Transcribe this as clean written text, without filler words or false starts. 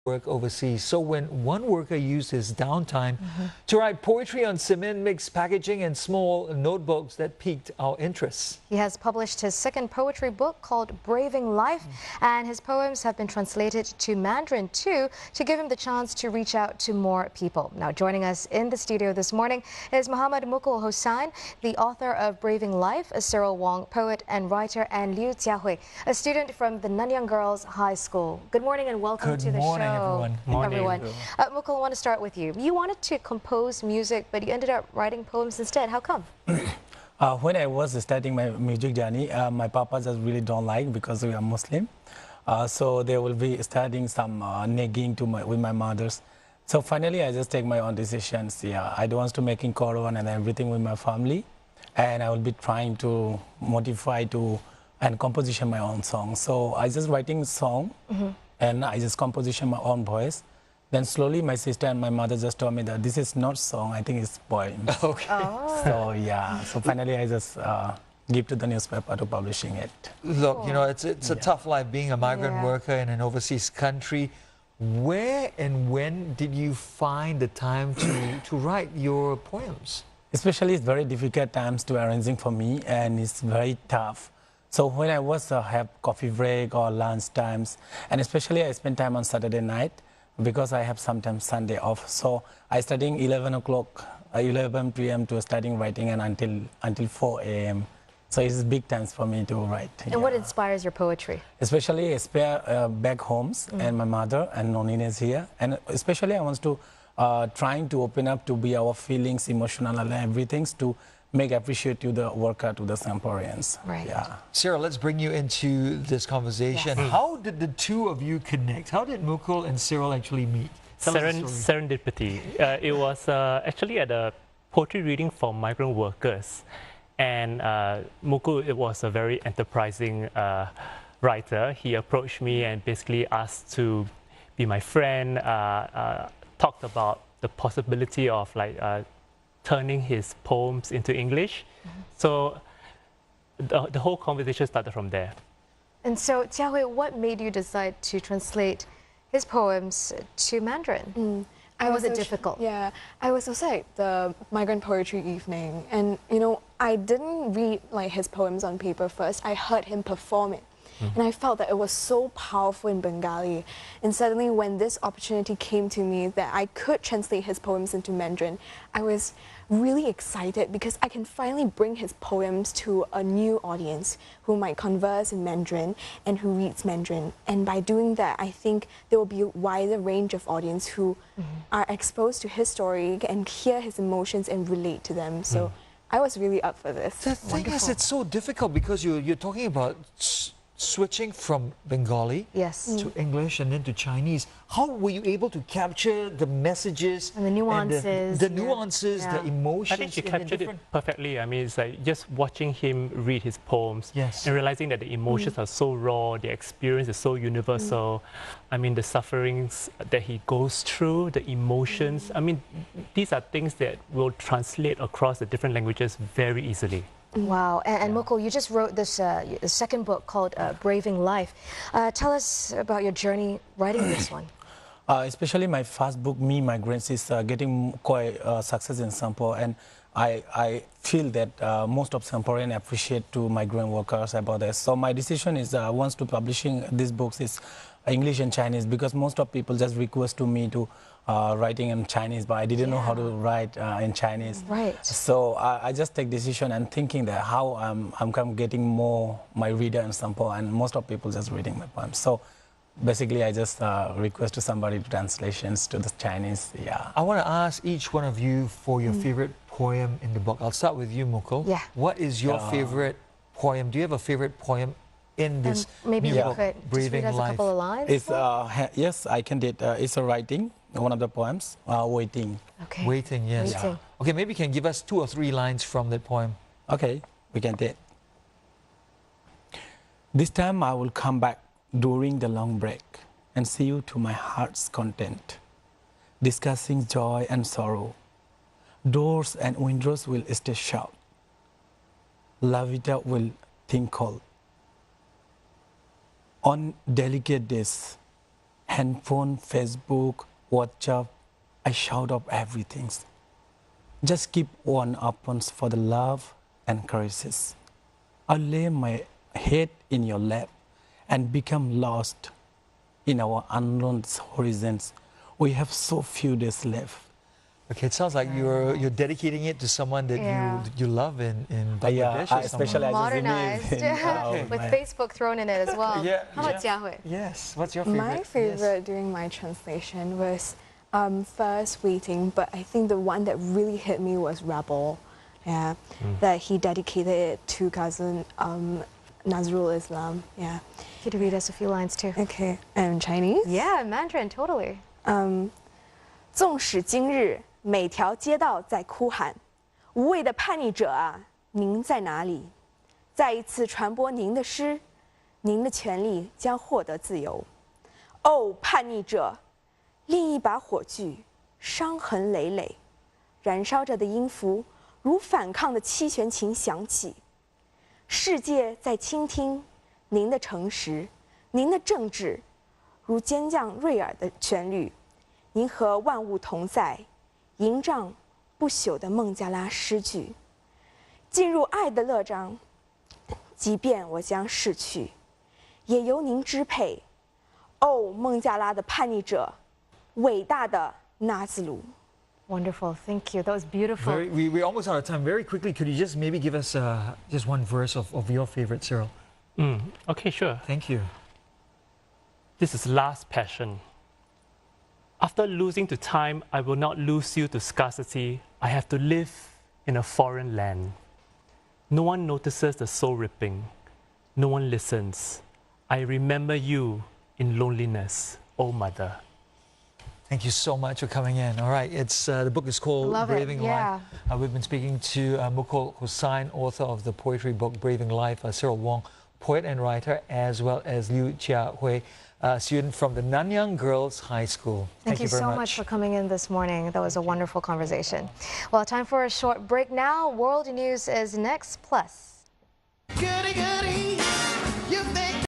work overseas. So when one worker used his downtime to write poetry on cement mix packaging and small notebooks, that piqued our interest. He has published his second poetry book called Braving Life, and his poems have been translated to Mandarin too, to give him the chance to reach out to more people. Now joining us in the studio this morning is Mukul Hossine, the author of Braving Life, a Cyril Wong poet and writer, and Liu Jiahui, a student from the Nanyang Girls High School. Good morning and welcome to the show. Everyone. Everyone. Mukul, I want to start with you. You wanted to compose music, but you ended up writing poems instead. How come? When I was starting my music journey, my papa just really don't like because we are Muslim. So they will be starting some nagging to with my mothers. So finally, I just take my own decisions. Yeah, I don't want to making Quran and everything with my family, and I will be trying to modify to and composition my own song. So I just writing song. And I just composition my own voice. Then slowly my sister and my mother just told me that this is not song, I think it's poem. Okay. Oh. So yeah, so finally I just give to the newspaper to publishing it. Look, you know, it's a tough life being a migrant worker in an overseas country. Where and when did you find the time to write your poems? Especially it's very difficult times to arranging for me, and it's very tough. So when I was have coffee break or lunch times, and especially I spend time on Saturday night because I have sometimes Sunday off. So I studying 11 p.m. to studying writing and until 4 a.m. So it's big times for me to write. And what inspires your poetry? Especially I spare back homes and my mother and Nonine is here. And especially I want to trying to open up to be our feelings, emotional and everything to make appreciate you the worker to the Singaporeans. Right. Yeah. Sarah, let's bring you into this conversation. Yes. How did the two of you connect? How did Mukul and Cyril actually meet? Serendipity. It was actually at a poetry reading for migrant workers. And Mukul, it was a very enterprising writer. He approached me and basically asked to be my friend, talked about the possibility of like turning his poems into English. So the whole conversation started from there. And so, Jiahui, what made you decide to translate his poems to Mandarin? Was it difficult? Yeah, I was also at the migrant poetry evening, and you know, I didn't read like his poems on paper first. I heard him perform it. And I felt that it was so powerful in Bengali. And suddenly when this opportunity came to me that I could translate his poems into Mandarin, I was really excited because I can finally bring his poems to a new audience who might converse in Mandarin and who reads Mandarin. And by doing that, I think there will be a wider range of audience who are exposed to his story and hear his emotions and relate to them. So I was really up for this. The thing is, it's so difficult because you're talking about switching from Bengali to English and then to Chinese. How were you able to capture the messages and the nuances, and the nuances, the emotions? I think you captured it perfectly. I mean, it's like just watching him read his poems and realizing that the emotions are so raw, the experience is so universal. I mean, the sufferings that he goes through, the emotions. I mean, these are things that will translate across the different languages very easily. Wow. And Mukul, you just wrote this second book called Braving Life. Tell us about your journey writing this one. Especially my first book, Me Migrants, is getting quite success in Singapore, and I feel that most of Singaporeans appreciate to migrant workers about this. So my decision is once to publishing these books is English and Chinese, because most of people just request to me to writing in Chinese, but I didn't know how to write in Chinese. Right. So I just take decision and thinking that how I'm getting more my reader in Singapore, and most of people just reading my poems. So basically I just request to somebody to translations to the Chinese. Yeah. I want to ask each one of you for your favorite poem in the book. I'll start with you, Mukul. Yeah. What is your favorite poem? Do you have a favorite poem in this maybe new you book, could just Braving read us Life? a couple of lines? It's yes, I can did. It's a writing, one of the poems, Waiting. Okay. Waiting, yes. Waiting. Okay, maybe you can give us 2 or 3 lines from that poem. Okay, we can take. This time I will come back during the long break and see you to my heart's content, discussing joy and sorrow. Doors and windows will stay shut. La vida will think cold. On delicate days, handphone, Facebook, WhatsApp. I shout up everything. Just keep one open for the love and caresses. I lay my head in your lap and become lost in our unknown horizons. We have so few days left. Okay, it sounds like you're dedicating it to someone that you love in Bangladesh. Yeah, especially modernized with Facebook thrown in it as well. Yeah. How about Jiahui? Yes. What's your favorite? My favorite during my translation was first Waiting, but I think the one that really hit me was Rebel. Yeah, that he dedicated it to cousin Nazrul Islam. Yeah. Could you read us a few lines too? Okay. And Chinese? Yeah, Mandarin, totally. 纵使今日每条街道在哭喊，无畏的叛逆者啊，您在哪里？再一次传播您的诗，您的权利将获得自由。哦，叛逆者，另一把火炬，伤痕累累，燃烧着的音符如反抗的七弦琴响起。世界在倾听您的诚实，您的正直，如尖将锐耳的旋律。您和万物同在，营帐不朽的孟加拉诗句，进入爱的乐章。即便我将逝去，也由您支配。哦，孟加拉的叛逆者，伟大的纳兹鲁。Wonderful, thank you. That was beautiful. We're almost out of time. Very quickly, could you just maybe give us just one verse of your favorite, Cyril? Okay, sure. Thank you. This is Last Passion. After losing to time, I will not lose you to scarcity. I have to live in a foreign land. No one notices the soul ripping. No one listens. I remember you in loneliness, oh mother. Thank you so much for coming in. All right, the book is called Braving Life. We've been speaking to Mukul Hossine, author of the poetry book Braving Life, Cyril Wong, poet and writer, as well as Liu Jiahui, student from the Nanyang Girls High School. Thank you very so much for coming in this morning. That was a wonderful conversation. Well, time for a short break now. World News is next, plus